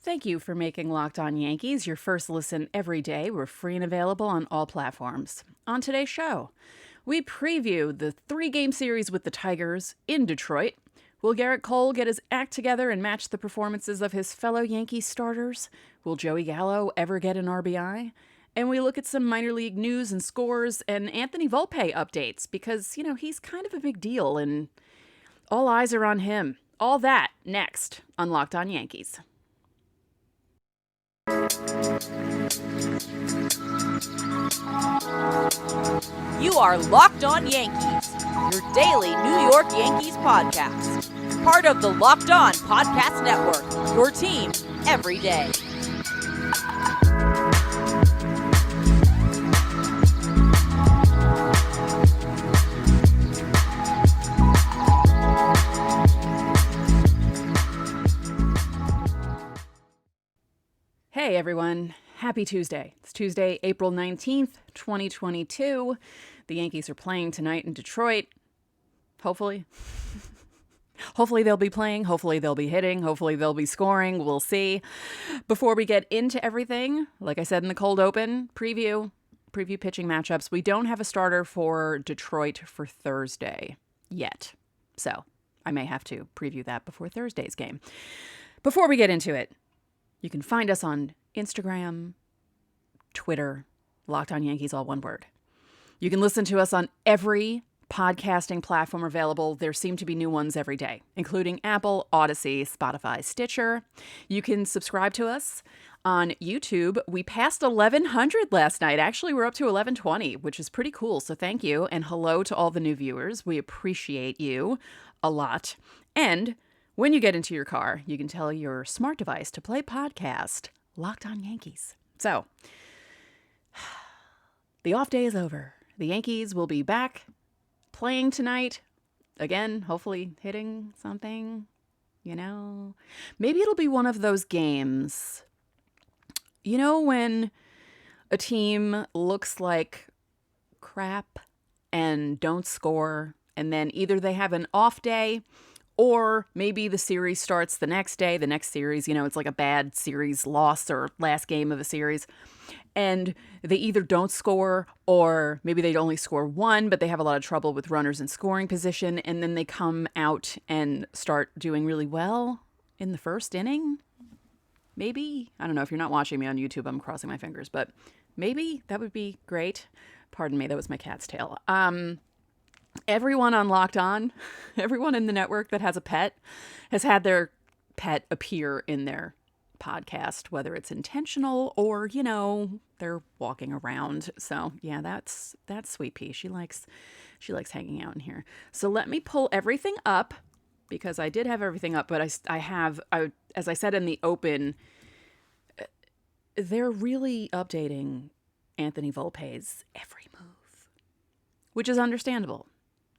Thank you for making Locked On Yankees your first listen every day. We're free and available on all platforms. On today's show, we preview the 3-game series with the Tigers in Detroit. Will Gerrit Cole get his act together and match the performances of his fellow Yankees starters? Will Joey Gallo ever get an RBI? And we look at some minor league news and scores and Anthony Volpe updates because, he's kind of a big deal and all eyes are on him. All that next on Locked On Yankees. You are Locked On Yankees, your daily New York Yankees podcast. Part of the Locked On Podcast Network, your team every day. Hey everyone, happy Tuesday. It's Tuesday, April 19th, 2022. The Yankees are playing tonight in Detroit. Hopefully. Hopefully they'll be playing. Hopefully they'll be hitting. Hopefully they'll be scoring. We'll see. Before we get into everything, like I said in the cold open, preview pitching matchups. We don't have a starter for Detroit for Thursday yet. So I may have to preview that before Thursday's game. Before we get into it, you can find us on Instagram, Twitter, Locked On Yankees, all one word. You can listen to us on every podcasting platform available. There seem to be new ones every day, including Apple, Odyssey, Spotify, Stitcher. You can subscribe to us on YouTube. We passed 1,100 last night. Actually, we're up to 1,120, which is pretty cool. So thank you. And hello to all the new viewers. We appreciate you a lot. And when you get into your car, you can tell your smart device to play podcast Locked On Yankees. So, the off day is over. The Yankees will be back playing tonight. Again, hopefully hitting something, Maybe it'll be one of those games. When a team looks like crap and don't score, and then either they have an off day or maybe the series starts the next day, the next series, it's like a bad series loss or last game of a series. And they either don't score or maybe they only score one, but they have a lot of trouble with runners in scoring position. And then they come out and start doing really well in the first inning. Maybe. I don't know. If you're not watching me on YouTube, I'm crossing my fingers, but maybe that would be great. Pardon me. That was my cat's tail. Everyone on Locked On, everyone in the network that has a pet has had their pet appear in their podcast, whether it's intentional or, they're walking around. So yeah, that's Sweet Pea. She likes hanging out in here. So let me pull everything up because I did have everything up, but as I said in the open, they're really updating Anthony Volpe's every move, which is understandable,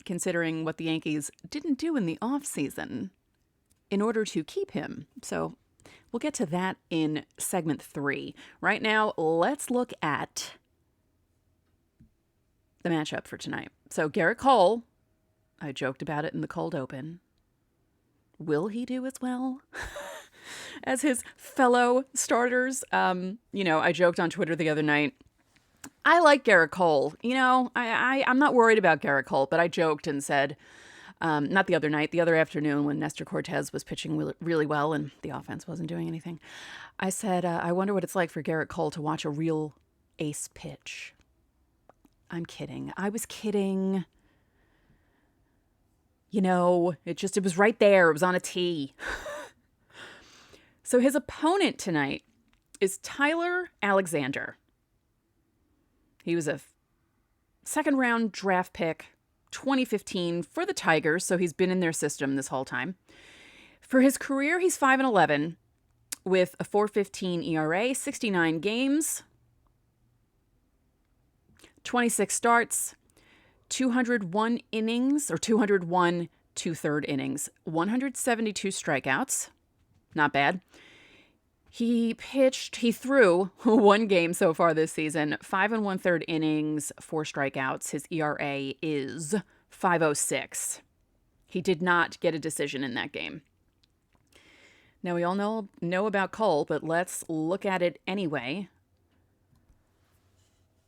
considering what the Yankees didn't do in the offseason in order to keep him. So we'll get to that in segment 3. Right now, let's look at the matchup for tonight. So Gerrit Cole, I joked about it in the cold open. Will he do as well as his fellow starters? I joked on Twitter the other night. I like Gerrit Cole. I'm not worried about Gerrit Cole, but I joked and said, not the other night, the other afternoon when Nestor Cortez was pitching really well and the offense wasn't doing anything. I said, I wonder what it's like for Gerrit Cole to watch a real ace pitch. I'm kidding. I was kidding. It was right there. It was on a tee. So his opponent tonight is Tyler Alexander. He was a second-round draft pick, 2015, for the Tigers, so he's been in their system this whole time. For his career, he's 5-11 with a 4.15 ERA, 69 games, 26 starts, 201 innings, or 201 2/3 innings, 172 strikeouts. Not bad. He threw one game so far this season, 5 1/3 innings, 4 strikeouts. His ERA is 5.06. He did not get a decision in that game. Now, we all know about Cole, but let's look at it anyway.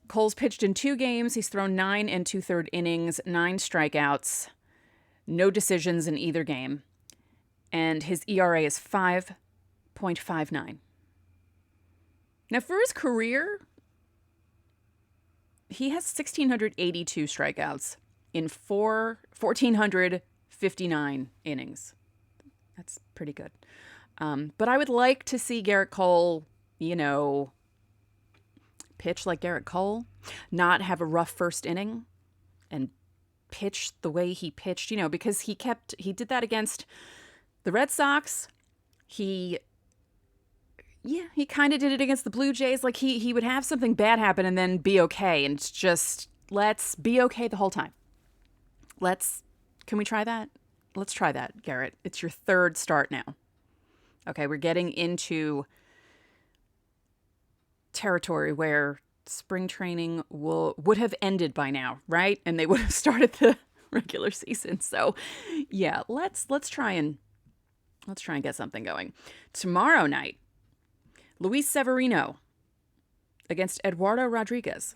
Cole's pitched in 2 games. He's thrown 9 and 2/3 innings, 9 strikeouts, no decisions in either game. And his ERA is 5.59. Now, for his career, he has 1,682 strikeouts in 1,459 innings. That's pretty good. But I would like to see Gerrit Cole, pitch like Gerrit Cole, not have a rough first inning and pitch the way he pitched, because he did that against the Red Sox. He kind of did it against the Blue Jays. Like he would have something bad happen and then be okay. And it's just, let's be okay the whole time. Can we try that? Let's try that, Gerrit. It's your 3rd start now. Okay, we're getting into territory where spring training would have ended by now, right? And they would have started the regular season. So, yeah, let's try and get something going. Tomorrow night, Luis Severino against Eduardo Rodriguez.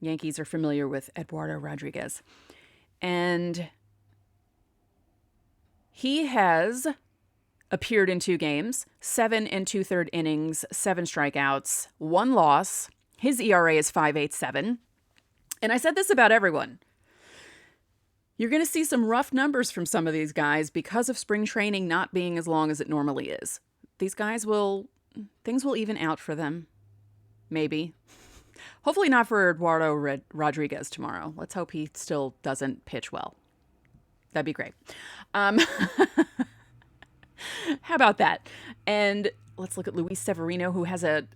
Yankees are familiar with Eduardo Rodriguez. And he has appeared in 2 games, 7 and 2/3 innings, 7 strikeouts, 1 loss. His ERA is 5.87. And I said this about everyone. You're going to see some rough numbers from some of these guys because of spring training not being as long as it normally is. These guys things will even out for them. Maybe. Hopefully not for Eduardo Rodriguez tomorrow. Let's hope he still doesn't pitch well. That'd be great. How about that? And let's look at Luis Severino, who has a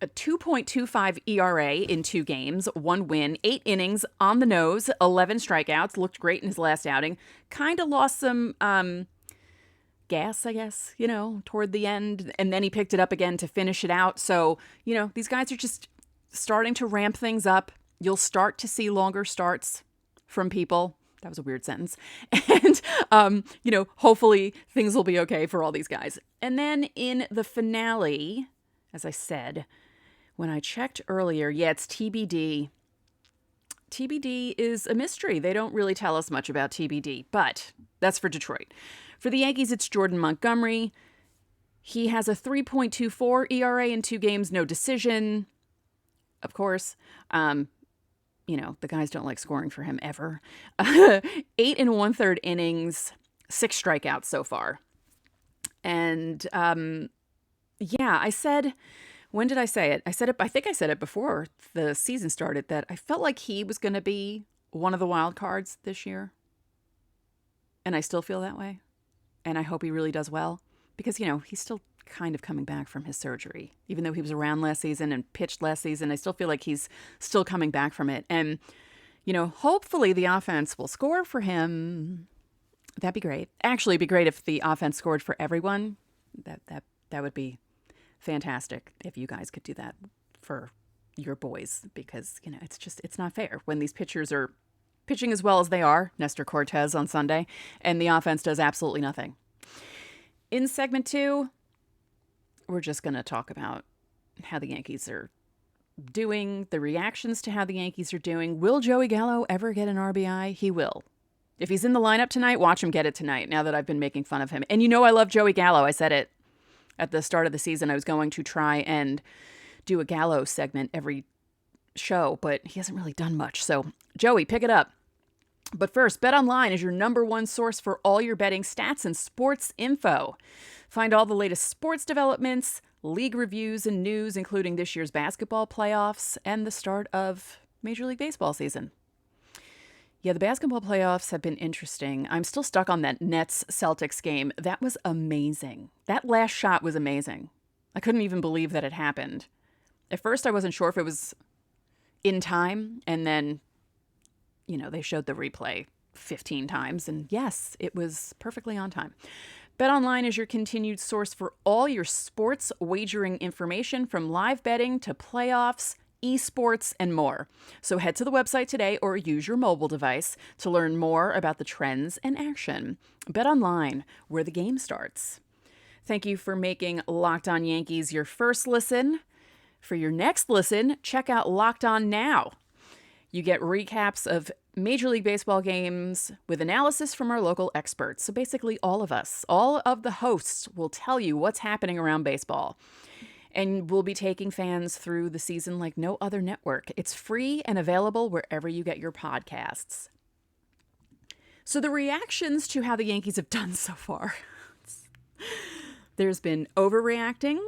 2.25 ERA in 2 games, 1 win, 8 innings on the nose, 11 strikeouts. Looked great in his last outing. Kind of lost some gas, I guess, toward the end. And then he picked it up again to finish it out. So, these guys are just starting to ramp things up. You'll start to see longer starts from people. That was a weird sentence. And, hopefully things will be okay for all these guys. And then in the finale, as I said, when I checked earlier, it's TBD. TBD is a mystery. They don't really tell us much about TBD, but that's for Detroit. For the Yankees, it's Jordan Montgomery. He has a 3.24 ERA in 2 games, no decision. Of course, the guys don't like scoring for him ever. 8 and 1/3 innings, 6 strikeouts so far. And I said, when did I say it? I think I said it before the season started, that I felt like he was going to be one of the wild cards this year. And I still feel that way. And I hope he really does well because, he's still kind of coming back from his surgery. Even though he was around last season and pitched last season, I still feel like he's still coming back from it. And, hopefully the offense will score for him. That'd be great. Actually, it'd be great if the offense scored for everyone. That would be fantastic if you guys could do that for your boys, because, it's not fair when these pitchers are pitching as well as they are, Nestor Cortez on Sunday, and the offense does absolutely nothing. In segment 2, we're just going to talk about how the Yankees are doing, the reactions to how the Yankees are doing. Will Joey Gallo ever get an RBI? He will. If he's in the lineup tonight, watch him get it tonight, now that I've been making fun of him. And I love Joey Gallo. I said it at the start of the season. I was going to try and do a Gallo segment every show, but he hasn't really done much. So, Joey, pick it up. But first, BetOnline is your #1 source for all your betting stats and sports info. Find all the latest sports developments, league reviews, and news, including this year's basketball playoffs and the start of Major League Baseball season. Yeah, the basketball playoffs have been interesting. I'm still stuck on that Nets-Celtics game. That was amazing. That last shot was amazing. I couldn't even believe that it happened. At first, I wasn't sure if it was in time, and then they showed the replay 15 times, and yes, it was perfectly on time. BetOnline is your continued source for all your sports wagering information, from live betting to playoffs, esports, and more. So head to the website today or use your mobile device to learn more about the trends and action. BetOnline, where the game starts. Thank you for making Locked On Yankees your first listen. For your next listen, check out Locked On Now. You get recaps of Major League Baseball games with analysis from our local experts. So basically all of us, all of the hosts will tell you what's happening around baseball. And we'll be taking fans through the season like no other network. It's free and available wherever you get your podcasts. So the reactions to how the Yankees have done so far. There's been overreacting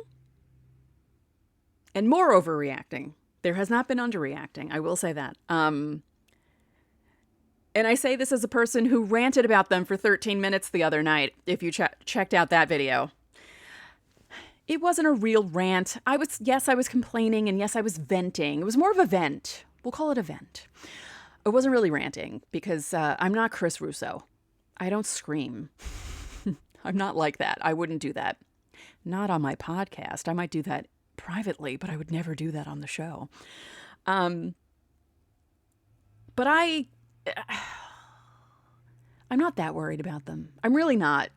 and more overreacting. There has not been underreacting. I will say that. And I say this as a person who ranted about them for 13 minutes the other night, if you checked out that video. It wasn't a real rant. I was complaining, and yes, I was venting. It was more of a vent. We'll call it a vent. It wasn't really ranting because I'm not Chris Russo. I don't scream. I'm not like that. I wouldn't do that. Not on my podcast. I might do that privately, but I would never do that on the show. But I'm not that worried about them. I'm really not.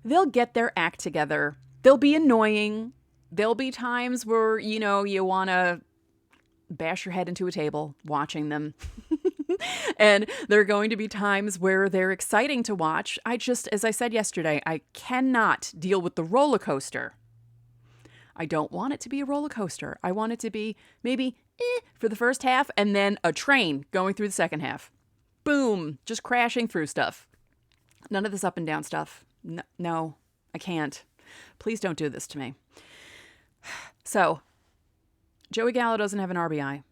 They'll get their act together. They'll be annoying. There'll be times where, you want to bash your head into a table watching them. And there are going to be times where they're exciting to watch. As I said yesterday, I cannot deal with the roller coaster. I don't want it to be a roller coaster. I want it to be maybe for the first half and then a train going through the second half. Boom, just crashing through stuff. None of this up and down stuff. No, I can't. Please don't do this to me. So, Joey Gallo doesn't have an RBI.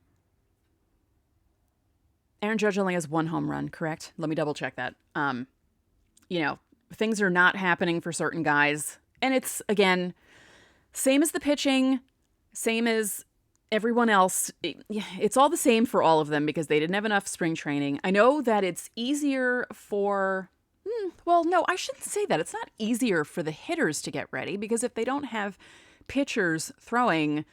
Aaron Judge only has one home run, correct? Let me double check that. Things are not happening for certain guys. And it's, again, same as the pitching, same as everyone else. It's all the same for all of them because they didn't have enough spring training. I know that it's easier for... Well, no, I shouldn't say that. It's not easier for the hitters to get ready because if they don't have pitchers throwing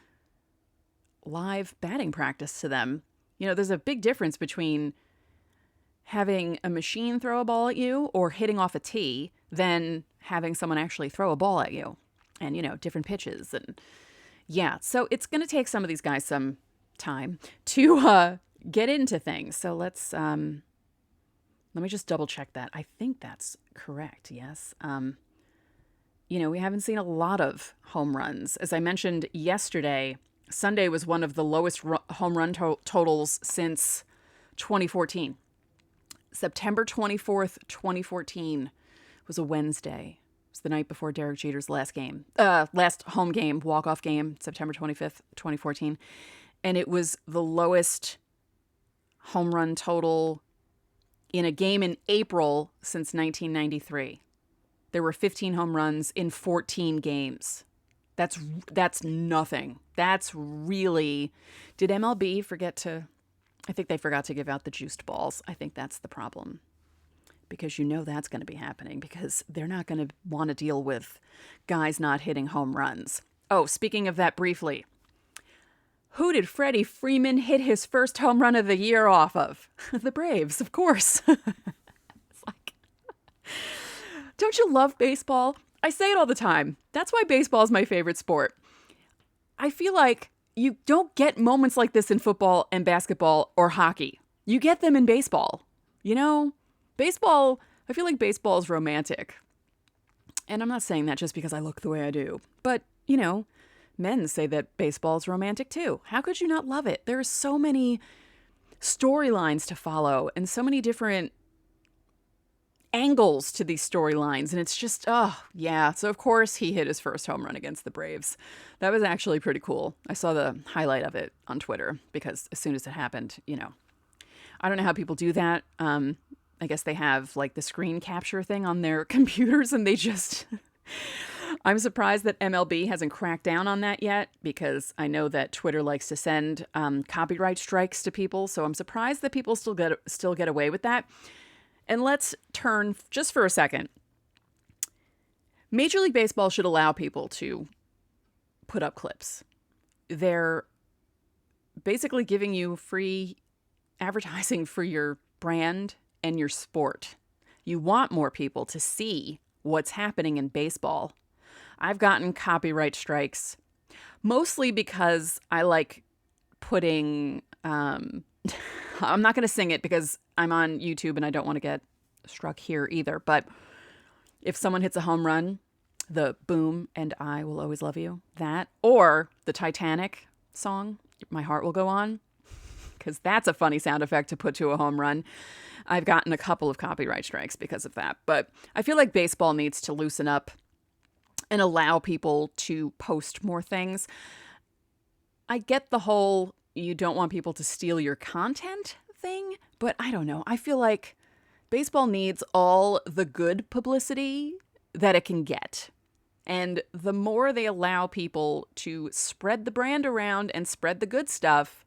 live batting practice to them, there's a big difference between having a machine throw a ball at you or hitting off a tee than having someone actually throw a ball at you and, different pitches. And yeah, so it's going to take some of these guys some time to get into things. So let me just double check that. I think that's correct. Yes. We haven't seen a lot of home runs. As I mentioned yesterday, Sunday was one of the lowest home run totals since 2014. September 24th, 2014 was a Wednesday. It was the night before Derek Jeter's last home game, walk-off game, September 25th, 2014. And it was the lowest home run total in a game in April since 1993. There were 15 home runs in 14 games. That's nothing. That's really... Did MLB forget to... I think they forgot to give out the juiced balls. I think that's the problem. Because that's going to be happening because they're not going to want to deal with guys not hitting home runs. Oh, speaking of that briefly, who did Freddie Freeman hit his first home run of the year off of? The Braves, of course. It's like... Don't you love baseball? I say it all the time. That's why baseball is my favorite sport. I feel like you don't get moments like this in football and basketball or hockey. You get them in baseball. Baseball, I feel like baseball is romantic. And I'm not saying that just because I look the way I do. But, men say that baseball is romantic too. How could you not love it? There are so many storylines to follow and so many different angles to these storylines, and it's just, oh, yeah. So, of course, he hit his first home run against the Braves. That was actually pretty cool. I saw the highlight of it on Twitter because as soon as it happened, I don't know how people do that. I guess they have, like, the screen capture thing on their computers, and they just... I'm surprised that MLB hasn't cracked down on that yet because I know that Twitter likes to send copyright strikes to people, so I'm surprised that people still get away with that. And let's turn just for a second. Major League Baseball should allow people to put up clips. They're basically giving you free advertising for your brand and your sport. You want more people to see what's happening in baseball. I've gotten copyright strikes, mostly because I like putting, I'm not going to sing it because I'm on YouTube and I don't want to get struck here either. But if someone hits a home run, the boom and I will always love you, that, or the Titanic song, My Heart Will Go On, because that's a funny sound effect to put to a home run. I've gotten a couple of copyright strikes because of that. But I feel like baseball needs to loosen up and allow people to post more things. I get the whole you don't want people to steal your content thing, but I don't know. I feel like baseball needs all the good publicity that it can get. And the more they allow people to spread the brand around and spread the good stuff,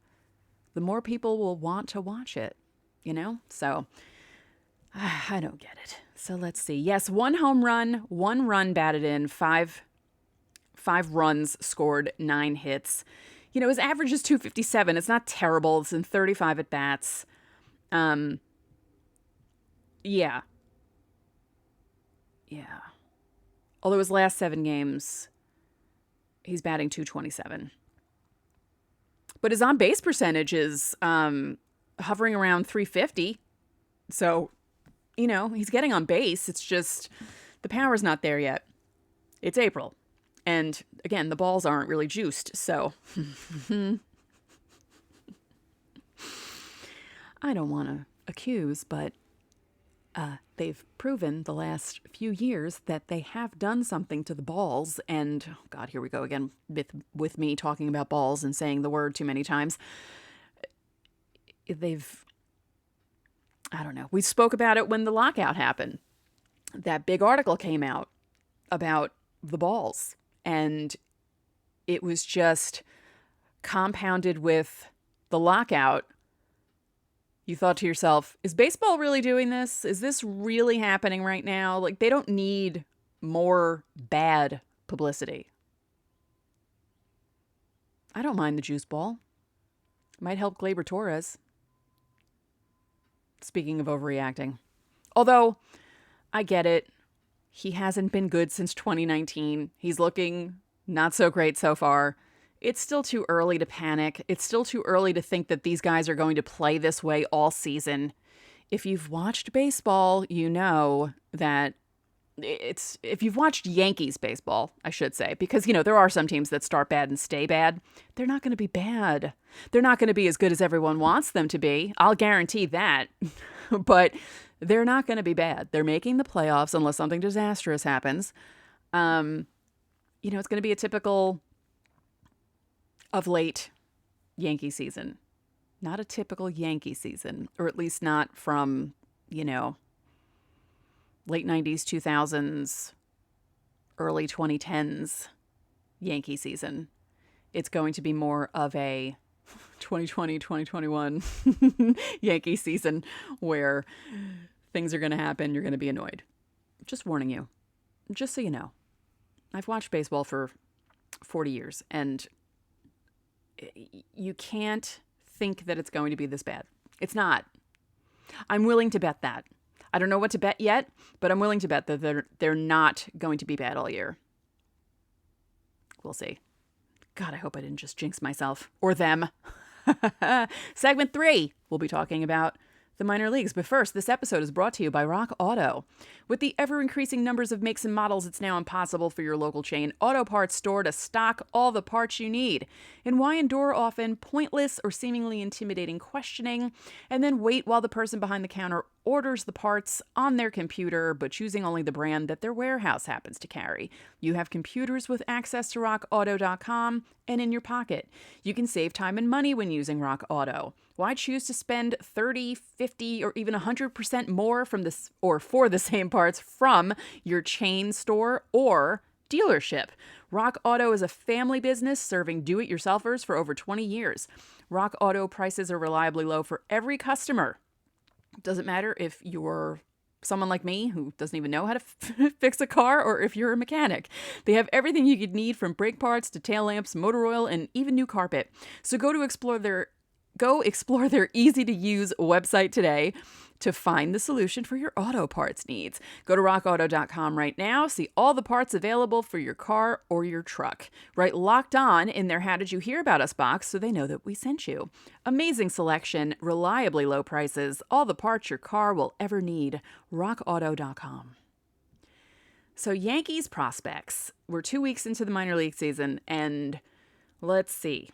the more people will want to watch it, you know? So I don't get it. So let's see. Yes, 1 home run, 1 run batted in, 5 runs scored, 9 hits. You know, his average is 257. It's not terrible. It's in 35 at bats. Yeah. Although his last 7 games, he's batting 227. But his on-base percentage is hovering around 350. So, you know, he's getting on base. It's just the power's not there yet. It's April. And again, the balls aren't really juiced. So I don't want to accuse, but they've proven the last few years that they have done something to the balls. And, oh God, here we go again with me talking about balls and saying the word too many times. I don't know. We spoke about it when the lockout happened. That big article came out about the balls. And it was just compounded with the lockout. You thought to yourself, is baseball really doing this? Is this really happening right now? Like, they don't need more bad publicity. I don't mind the juice ball. Might help Gleyber Torres. Speaking of overreacting. Although, I get it. He hasn't been good since 2019. He's looking not so great so far. It's still too early to panic. It's still too early to think that these guys are going to play this way all season. If you've watched baseball, you know that if you've watched Yankees baseball, I should say, because, you know, there are some teams that start bad and stay bad. They're not going to be bad. They're not going to be as good as everyone wants them to be. I'll guarantee that. But they're not going to be bad. They're making the playoffs unless something disastrous happens. You know, it's going to be a typical of late Yankee season. Not a typical Yankee season, or at least not from, you know, late 90s, 2000s, early 2010s Yankee season. It's going to be more of a 2020, 2021 Yankee season where things are going to happen. You're going to be annoyed. Just warning you. Just so you know. I've watched baseball for 40 years, and you can't think that it's going to be this bad. It's not. I'm willing to bet that. I don't know what to bet yet, but I'm willing to bet that they're not going to be bad all year. We'll see. God, I hope I didn't just jinx myself. Or them. Segment 3, we'll be talking about the minor leagues. But first, this episode is brought to you by Rock Auto. With the ever-increasing numbers of makes and models, it's now impossible for your local chain auto parts store to stock all the parts you need. And why endure often pointless or seemingly intimidating questioning, and then wait while the person behind the counter orders the parts on their computer, but choosing only the brand that their warehouse happens to carry. You have computers with access to rockauto.com and in your pocket. You can save time and money when using Rock Auto. Why choose to spend 30, 50, or even 100% more from this or for the same parts from your chain store or dealership? Rock Auto is a family business serving do-it-yourselfers for over 20 years. Rock Auto prices are reliably low for every customer. Doesn't matter if you're someone like me who doesn't even know how to fix a car or if you're a mechanic. They have everything you could need from brake parts to tail lamps, motor oil, and even new carpet. So go to explore their Go explore their easy-to-use website today to find the solution for your auto parts needs. Go to rockauto.com right now. See all the parts available for your car or your truck. Write Locked On in their How Did You Hear About Us box so they know that we sent you. Amazing selection, reliably low prices, all the parts your car will ever need. rockauto.com. So Yankees prospects. We're 2 weeks into the minor league season, and let's see.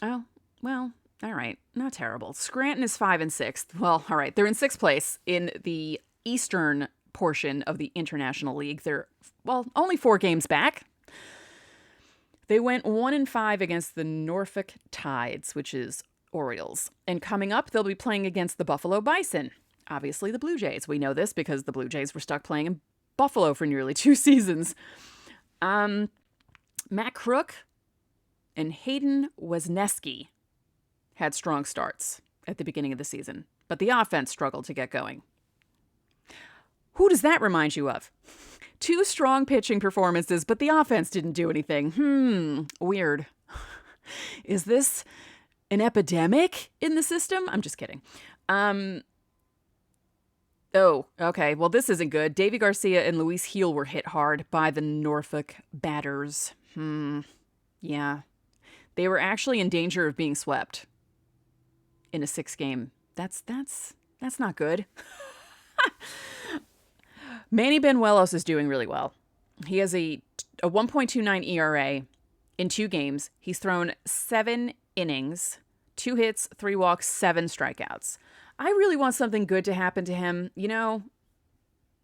Oh, well, all right. Not terrible. Scranton is 5 and 6th. Well, all right. They're in 6th place in the eastern portion of the International League. They're, well, only 4 games back. They went 1 and 5 against the Norfolk Tides, which is Orioles. And coming up, they'll be playing against the Buffalo Bison. Obviously, the Blue Jays. We know this because the Blue Jays were stuck playing in Buffalo for nearly 2 seasons. Matt Crook and Hayden Wesneski had strong starts at the beginning of the season, but the offense struggled to get going. Who does that remind you of? 2 strong pitching performances, but the offense didn't do anything. Weird. Is this an epidemic in the system? I'm just kidding. Oh, okay. Well, this isn't good. Deivi Garcia and Luis Heel were hit hard by the Norfolk batters. Yeah. They were actually in danger of being swept in a 6-game. That's not good. Manny Benuelos is doing really well. He has a 1.29 ERA in 2 games. He's thrown 7 innings, 2 hits, 3 walks, 7 strikeouts. I really want something good to happen to him. You know,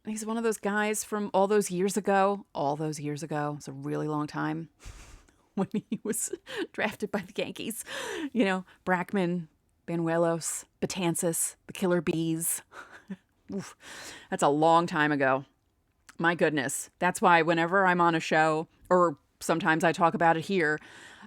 he's one of those guys from all those years ago. It's a really long time when he was drafted by the Yankees. You know, Brackman, Benuelos, Betances, the Killer Bees. Oof, that's a long time ago. My goodness. That's why whenever I'm on a show, or sometimes I talk about it here,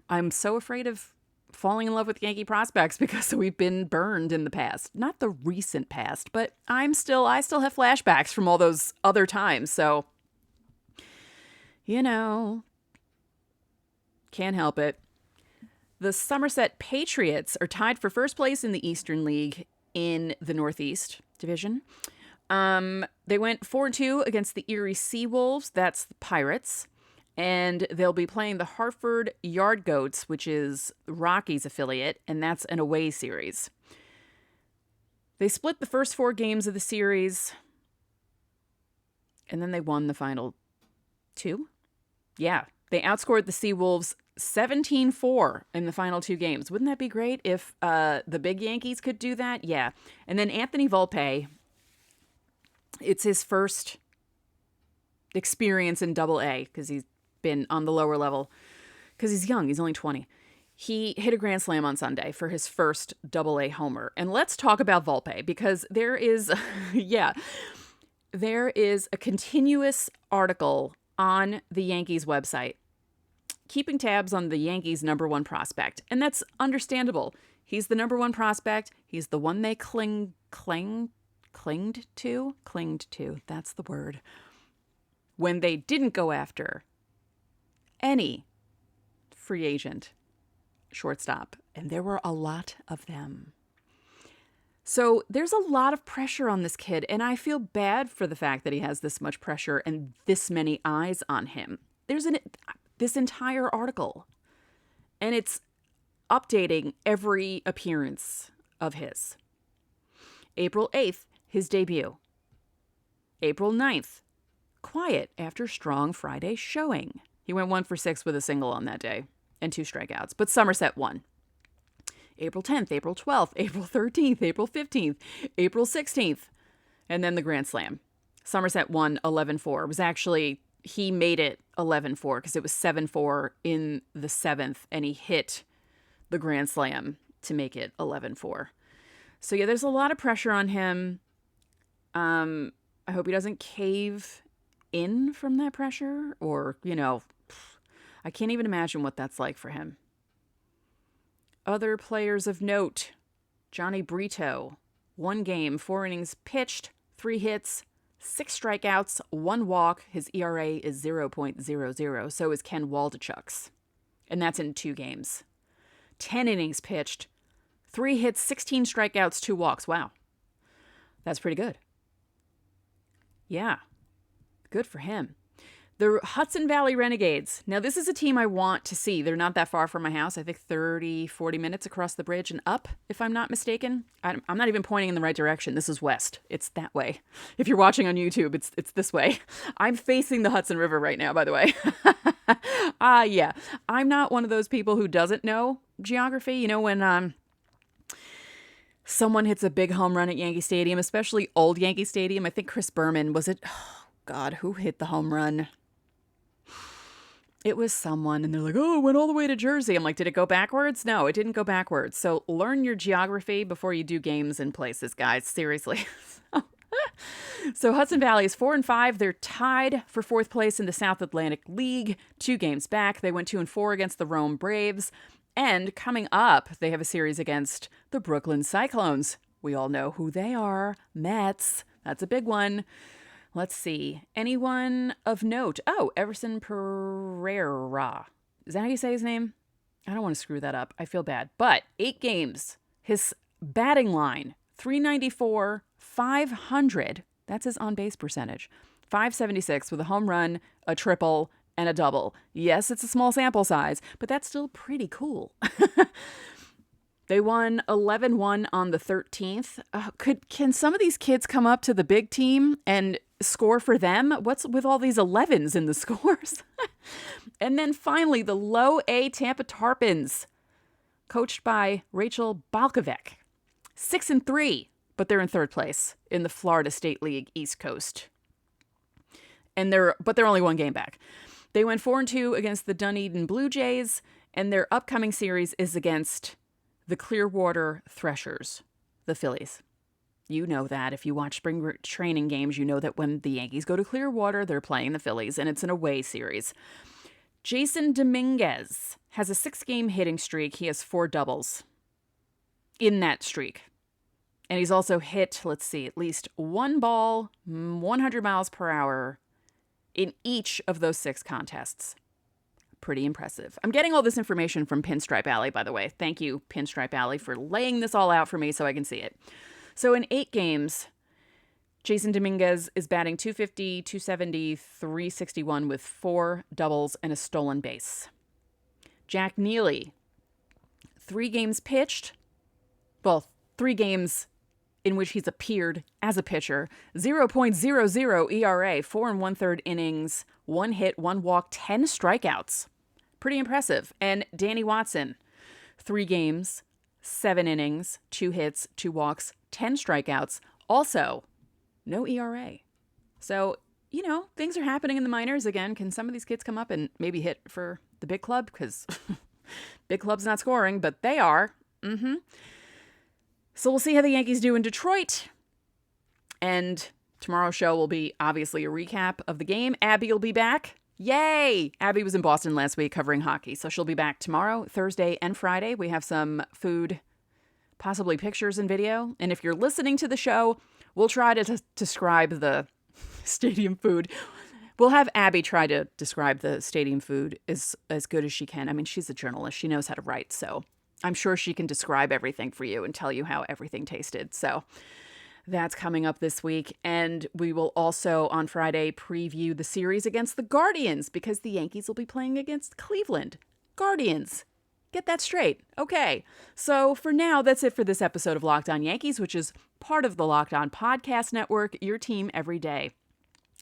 I'm so afraid of falling in love with Yankee prospects because we've been burned in the past. Not the recent past, but I still have flashbacks from all those other times. So, you know, can't help it. The Somerset Patriots are tied for first place in the Eastern League in the Northeast Division. They went 4-2 against the Erie Seawolves. That's the Pirates. And they'll be playing the Hartford Yard Goats, which is Rockies' affiliate, and that's an away series. They split the first 4 games of the series, and then they won the final 2. Yeah, they outscored the Seawolves 17-4 in the final 2 games. Wouldn't that be great if the big Yankees could do that? Yeah. And then Anthony Volpe, it's his first experience in Double-A because he's been on the lower level because he's young. He's only 20. He hit a grand slam on Sunday for his first Double-A homer. And let's talk about Volpe because there is a continuous article on the Yankees website keeping tabs on the Yankees' number 1 prospect. And that's understandable. He's the number 1 prospect. He's the one they clinged to. That's the word. When they didn't go after any free agent shortstop, and there were a lot of them. So there's a lot of pressure on this kid, and I feel bad for the fact that he has this much pressure and this many eyes on him. There's this entire article, and it's updating every appearance of his. April 8th, his debut. April 9th, quiet after strong Friday showing. He went 1 for 6 with a single on that day and 2 strikeouts, but Somerset won. April 10th, April 12th, April 13th, April 15th, April 16th, and then the Grand Slam. Somerset won 11-4. It was actually, he made it 11-4 because it was 7-4 in the 7th, and he hit the Grand Slam to make it 11-4. So yeah, there's a lot of pressure on him. I hope he doesn't cave in from that pressure, or, you know, I can't even imagine what that's like for him. Other players of note: Johnny Brito, 1 game, 4 innings pitched, 3 hits, 6 strikeouts, 1 walk. His ERA is 0.00. So is Ken Waldichuk's, and that's in 2 games. 10 innings pitched, 3 hits, 16 strikeouts, 2 walks. Wow. That's pretty good. Yeah. Good for him. The Hudson Valley Renegades. Now, this is a team I want to see. They're not that far from my house. I think 30, 40 minutes across the bridge and up, if I'm not mistaken. I'm not even pointing in the right direction. This is west. It's that way. If you're watching on YouTube, it's this way. I'm facing the Hudson River right now, by the way. Yeah. I'm not one of those people who doesn't know geography. You know, when someone hits a big home run at Yankee Stadium, especially old Yankee Stadium. I think Chris Berman, was it? Oh, God, who hit the home run? It was someone, and they're like, oh, it went all the way to Jersey. I'm like, did it go backwards? No, it didn't go backwards. So learn your geography before you do games in places, guys. Seriously. So Hudson Valley is 4-5. They're tied for 4th place in the South Atlantic League, 2 games back. They went 2-4 against the Rome Braves. And coming up, they have a series against the Brooklyn Cyclones. We all know who they are. Mets. That's a big one. Let's see. Anyone of note? Oh, Everson Pereira. Is that how you say his name? I don't want to screw that up. I feel bad. But 8 games. His batting line, 394, 500. That's his on-base percentage. 576 with a home run, a triple, and a double. Yes, it's a small sample size, but that's still pretty cool. They won 11-1 on the 13th. Can some of these kids come up to the big team and score for them? What's with all these 11s in the scores? And then finally, the low A Tampa Tarpons, coached by Rachel Balkovec. 6-3, but they're in 3rd place in the Florida State League East Coast. They're only 1 game back. They went 4-2 against the Dunedin Blue Jays, and their upcoming series is against the Clearwater Threshers, the Phillies. You know that. If you watch spring training games, you know that when the Yankees go to Clearwater, they're playing the Phillies, and it's an away series. Jasson Dominguez has a 6-game hitting streak. He has 4 doubles in that streak. And he's also hit, let's see, at least 1 ball, 100 miles per hour in each of those 6 contests. Pretty impressive. I'm getting all this information from Pinstripe Alley, by the way. Thank you, Pinstripe Alley, for laying this all out for me so I can see it. So in 8 games, Jasson Dominguez is batting .250, .270, .361 with 4 doubles and a stolen base. Jack Neely, 3 games pitched. Well, 3 games in which he's appeared as a pitcher. 0.00 ERA, 4 1/3 innings, 1 hit, 1 walk, 10 strikeouts. Pretty impressive. And Danny Watson, 3 games, 7 innings, 2 hits, 2 walks, 10 strikeouts. Also, no ERA. So, you know, things are happening in the minors again. Can some of these kids come up and maybe hit for the big club? Because big club's not scoring, but they are. So we'll see how the Yankees do in Detroit. And tomorrow's show will be obviously a recap of the game. Abby will be back. Yay! Abby was in Boston last week covering hockey, so she'll be back tomorrow, Thursday, and Friday. We have some food, possibly pictures and video. And if you're listening to the show, we'll try to describe the stadium food. We'll have Abby try to describe the stadium food as good as she can. I mean, she's a journalist. She knows how to write, so I'm sure she can describe everything for you and tell you how everything tasted. So that's coming up this week. And we will also on Friday preview the series against the Guardians because the Yankees will be playing against Cleveland. Guardians. Get that straight. Okay. So for now, that's it for this episode of Locked On Yankees, which is part of the Locked On Podcast Network, your team every day.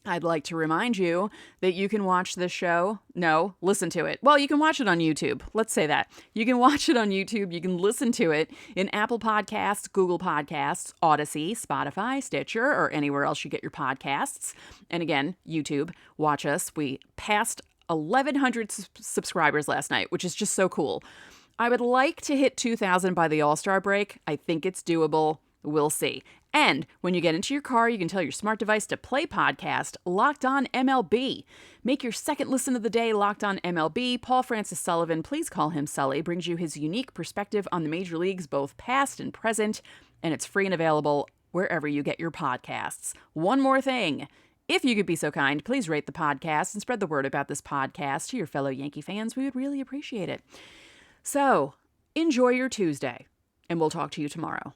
I'd like to remind you that you can watch this show. No, listen to it. Well, you can watch it on YouTube. Let's say that. You can watch it on YouTube. You can listen to it in Apple Podcasts, Google Podcasts, Odyssey, Spotify, Stitcher, or anywhere else you get your podcasts. And again, YouTube. Watch us. We passed 1,100 subscribers last night, which is just so cool. I would like to hit 2,000 by the All-Star break. I think it's doable. We'll see. And when you get into your car, you can tell your smart device to play podcast Locked On MLB. Make your second listen of the day Locked On MLB. Paul Francis Sullivan, please call him Sully, brings you his unique perspective on the major leagues, both past and present, and it's free and available wherever you get your podcasts. One more thing. If you could be so kind, please rate the podcast and spread the word about this podcast to your fellow Yankee fans. We would really appreciate it. So, Enjoy your Tuesday, and we'll talk to you tomorrow.